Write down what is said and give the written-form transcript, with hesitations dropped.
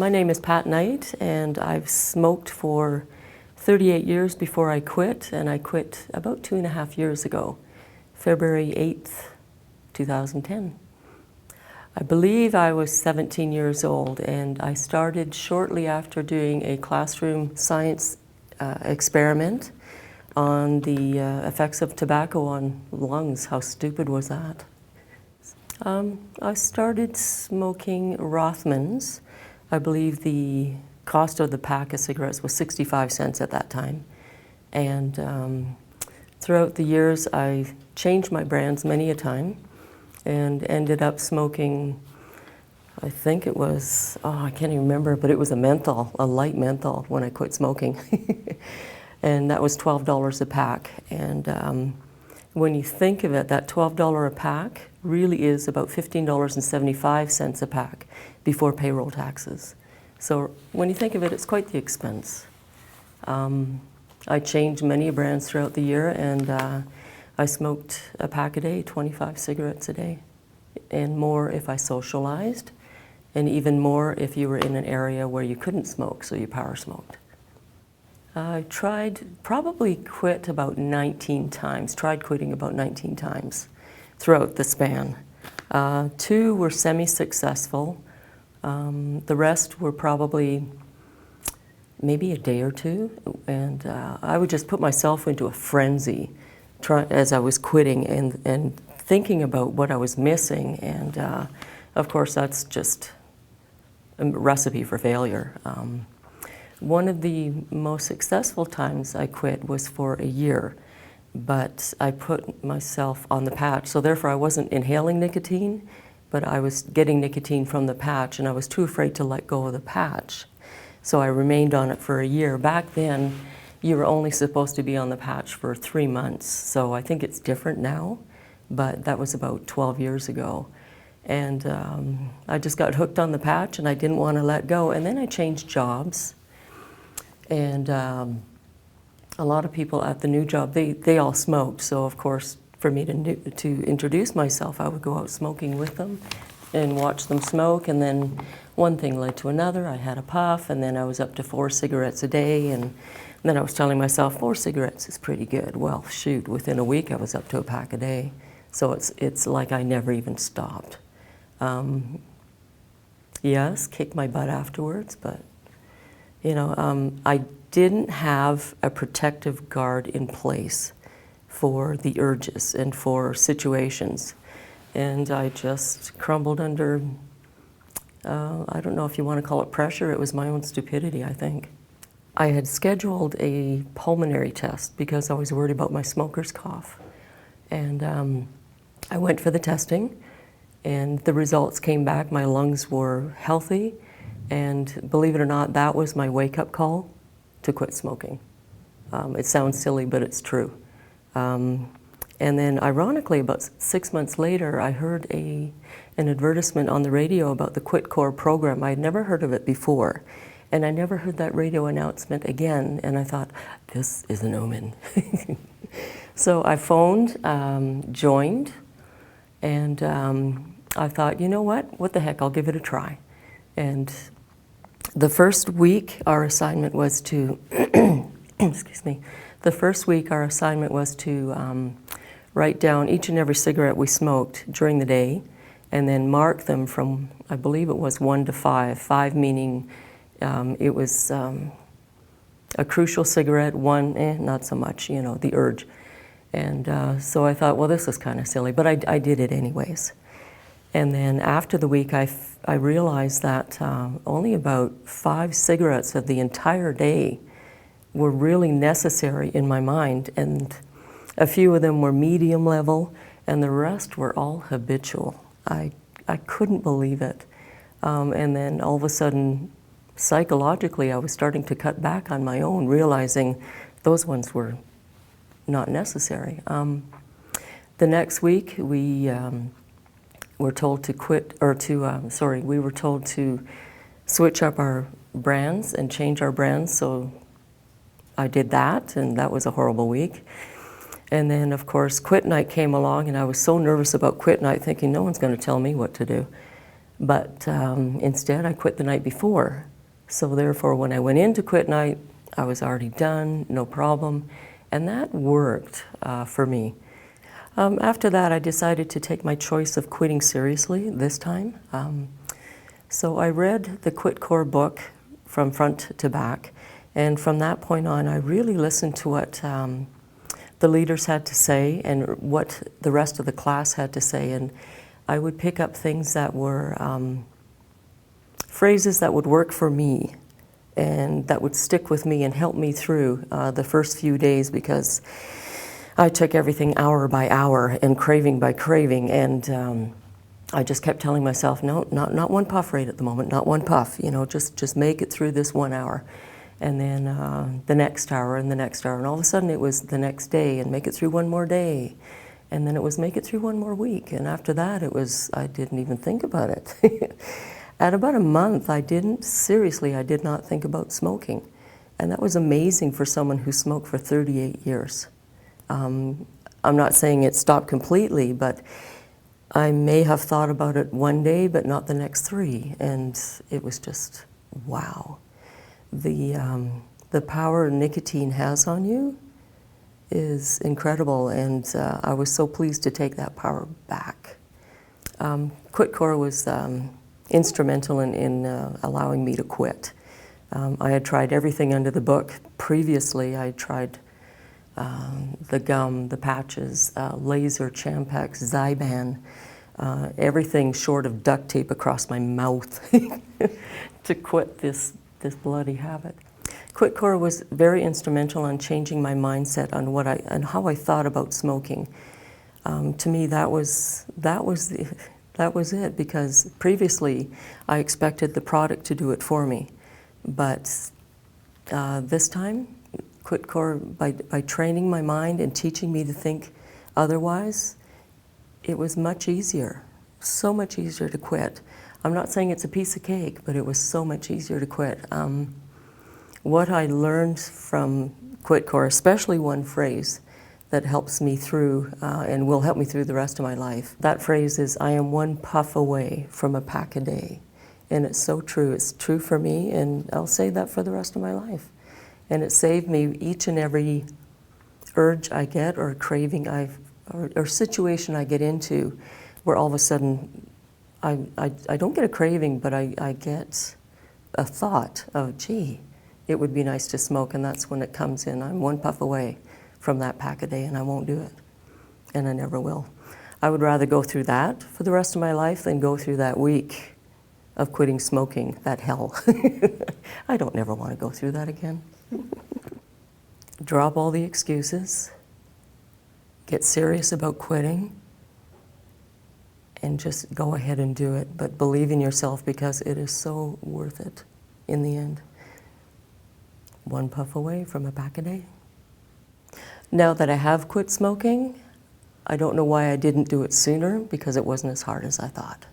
My name is Pat Knight, and I've smoked for 38 years before I quit, and I quit about 2.5 years ago, February 8th, 2010. I believe I was 17 years old, and I started shortly after doing a classroom science experiment on the effects of tobacco on lungs. How stupid was that? I started smoking Rothmans. I believe the cost of the pack of cigarettes was 65 cents at that time. And throughout the years, I changed my brands many a time and ended up smoking, I think it was, I can't even remember, but it was a menthol, a light menthol when I quit smoking. And that was $12 a pack. And when you think of it, that $12 a pack really is about $15.75 a pack before payroll taxes. So when you think of it, it's quite the expense. I changed many brands throughout the year, and I smoked a pack a day, 25 cigarettes a day, and more if I socialized, and even more if you were in an area where you couldn't smoke, so you power smoked. I probably quit about 19 times, tried quitting about 19 times throughout the span. 2 were semi-successful. The rest were probably maybe a day or two, and I would just put myself into a frenzy as I was quitting and thinking about what I was missing, and of course that's just a recipe for failure. One of the most successful times I quit was for a year, but I put myself on the patch, so therefore I wasn't inhaling nicotine, but I was getting nicotine from the patch, and I was too afraid to let go of the patch. So I remained on it for a year. Back then, you were only supposed to be on the patch for 3 months, so I think it's different now, but that was about 12 years ago. And I just got hooked on the patch, and I didn't want to let go. And then I changed jobs, and a lot of people at the new job, they all smoked, so of course for me to introduce myself, I would go out smoking with them and watch them smoke, and then one thing led to another. I had a puff, and then I was up to 4 cigarettes a day, and then I was telling myself 4 cigarettes is pretty good. Well, shoot, within a week I was up to a pack a day, so it's like I never even stopped. Yes, kicked my butt afterwards, but you know, I didn't have a protective guard in place for the urges and for situations. And I just crumbled under, I don't know if you want to call it pressure, it was my own stupidity, I think. I had scheduled a pulmonary test because I was worried about my smoker's cough. And I went for the testing, and the results came back. My lungs were healthy. And believe it or not, that was my wake-up call to quit smoking. It sounds silly, but it's true. And then ironically, about 6 months later, I heard an advertisement on the radio about the QuitCore program. I had never heard of it before. And I never heard that radio announcement again. And I thought, this is an omen. So I phoned, joined, and I thought, you know what the heck, I'll give it a try. And the first week, our assignment was to, excuse me, the first week our assignment was to write down each and every cigarette we smoked during the day, and then mark them from, I believe it was 1 to 5, 5 meaning it was a crucial cigarette, 1, not so much, you know, the urge. And so I thought, well, this is kind of silly, but I did it anyways. And then after the week, I realized that only about 5 cigarettes of the entire day were really necessary in my mind, and a few of them were medium level, and the rest were all habitual. I couldn't believe it. And then all of a sudden, psychologically, I was starting to cut back on my own, realizing those ones were not necessary. The next week, we were told to quit, or to, we were told to switch up our brands and change our brands, so I did that, and that was a horrible week. And then, of course, quit night came along, and I was so nervous about quit night, thinking no one's going to tell me what to do. But instead, I quit the night before, So therefore, when I went in to quit night, I was already done, no problem, and that worked for me. After that, I decided to take my choice of quitting seriously this time. So I read the QuitCore book from front to back, and from that point on, I really listened to what the leaders had to say and what the rest of the class had to say, and I would pick up things that were phrases that would work for me and that would stick with me and help me through the first few days, because I took everything hour by hour and craving by craving, and I just kept telling myself, no, not one puff right at the moment, not one puff, you know, just make it through this 1 hour. And then the next hour and the next hour, and all of a sudden it was the next day, and make it through one more day. And then it was make it through one more week, and after that it was, I didn't even think about it. At about a month, I did not think about smoking. And that was amazing for someone who smoked for 38 years. I'm not saying it stopped completely, but I may have thought about it one day, but not the next 3. And it was just, wow. The power nicotine has on you is incredible, and I was so pleased to take that power back. QuitCore was instrumental in allowing me to quit. I had tried everything under the book. Previously, I tried the gum, the patches, laser, Champex, Zyban, everything short of duct tape across my mouth to quit this bloody habit. QuitCore was very instrumental in changing my mindset on and how I thought about smoking. To me, that was it, because previously I expected the product to do it for me, but this time, QuitCore, by training my mind and teaching me to think otherwise, it was much easier, so much easier to quit. I'm not saying it's a piece of cake, but it was so much easier to quit. What I learned from QuitCore, especially one phrase that helps me through and will help me through the rest of my life. That phrase is, I am one puff away from a pack a day. And it's so true. It's true for me, and I'll say that for the rest of my life. And it saved me each and every urge I get, or craving or situation I get into, where all of a sudden I don't get a craving, but I get a thought of, gee, it would be nice to smoke, and that's when it comes in. I'm one puff away from that pack a day, and I won't do it, and I never will. I would rather go through that for the rest of my life than go through that week of quitting smoking, that hell. I don't never want to go through that again. Drop all the excuses, get serious about quitting, and just go ahead and do it, but believe in yourself, because it is so worth it in the end. One puff away from a pack a day. Now that I have quit smoking, I don't know why I didn't do it sooner, because it wasn't as hard as I thought.